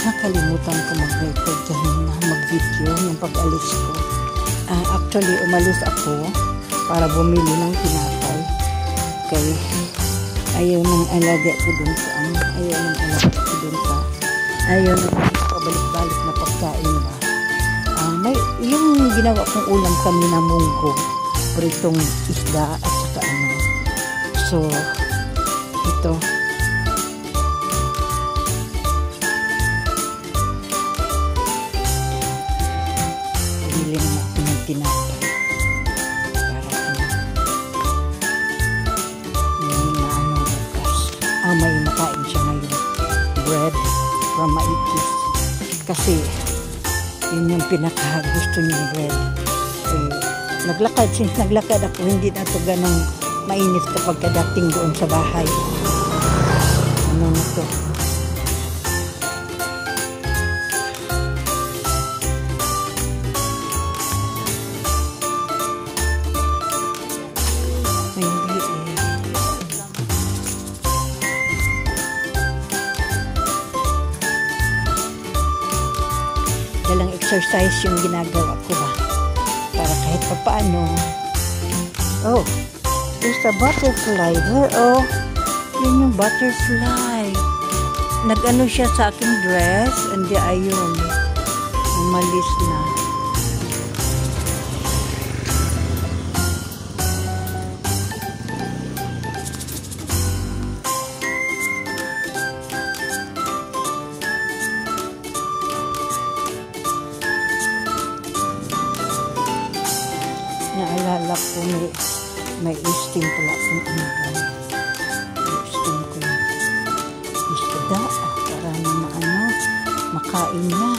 Nakalimutan ko mag-record dyan na mag-video yung pag-alis ko. Actually, umalis ako para bumili ng tinapay. Kaya ayaw nang alaga ko dun sa ayaw nang pabalik-balik na pagkain na. Yung ginawa kong ulam kami na munggo, pritong isda at saka ano. So, ito. Bili naman ako ng tinapay. Para may makain siya ngayon. Bread from Maitis. Kasi, yun yung pinaka-gusto niyang bread. Since naglakad ako, hindi na ito ganang mainit kapag kadating doon sa bahay. Ano na ito? Dalang exercise yung ginagawa ko ba para kahit pa paano. Oh, there's a butterfly there. Oh, yun yung butterfly. Nag-ano siya sa aking dress, hindi ayun, umalis na. Naalala ko may steam pala kung ano ba. Steam ko yung isda para na makain na.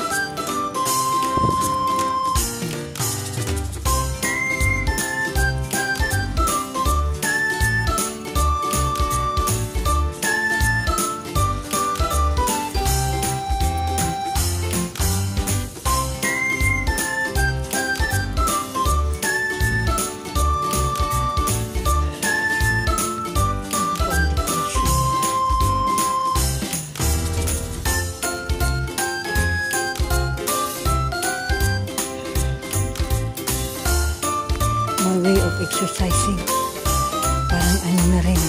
My way of exercising. Parang ano na rin.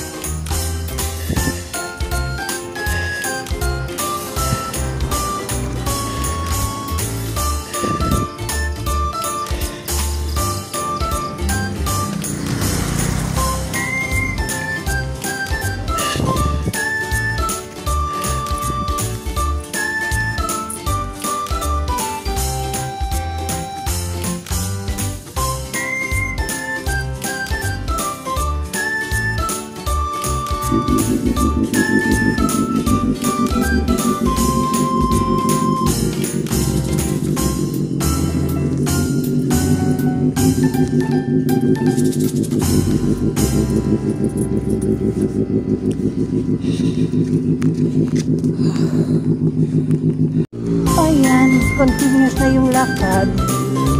Ayan, continuous na yung lakad.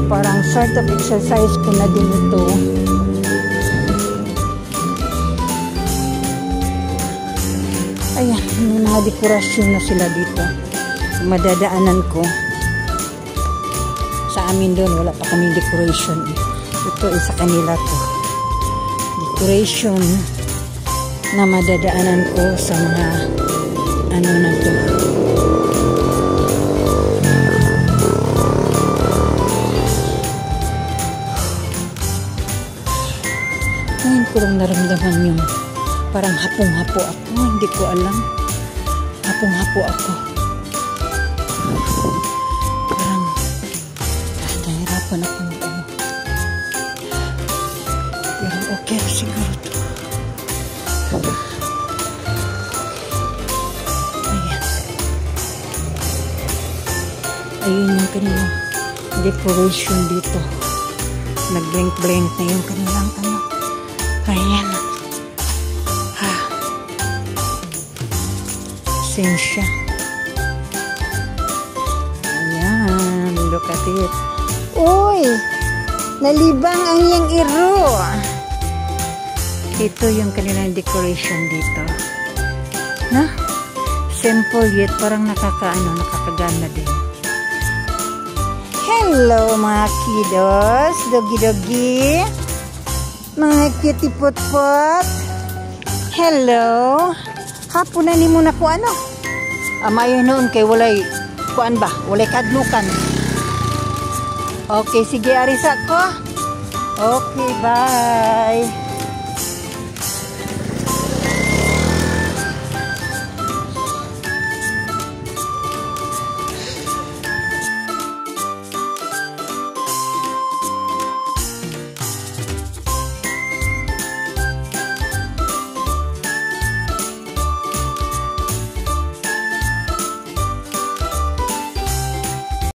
Parang sort of exercise ko na din ito. Ayan, may mga dekorasyon na sila dito. Madadaanan ko. Sa amin doon, wala pa kaming decoration. Ito ay sa kanila to. Decoration na madadaanan ko sa mga ano na to. Ngayon ko lang naramdaman yung parang hapong-hapo ako. Hindi ko alam. Hapong-hapo ako. Parang nahirapan ako mag-ano. Pero okay siguro to. Ayan. Ayun yung kanilang decoration dito. Nag-blink-blink na yung kanilang ano. Ayan. Sensya. Ayan. Look at it. Uy! Nalibang ang iyang iro. Ito yung kanilang decoration dito. Na? simple yet parang nakakagana din. Hello mga kiddos, dogi-dogi, mga cutie pot-pot. Hello. Hapon na ni mo na ko ano. Amayo noon kay walay kuan ba? Walay kadlukan. Okay, sige arisa ko. Okay, bye.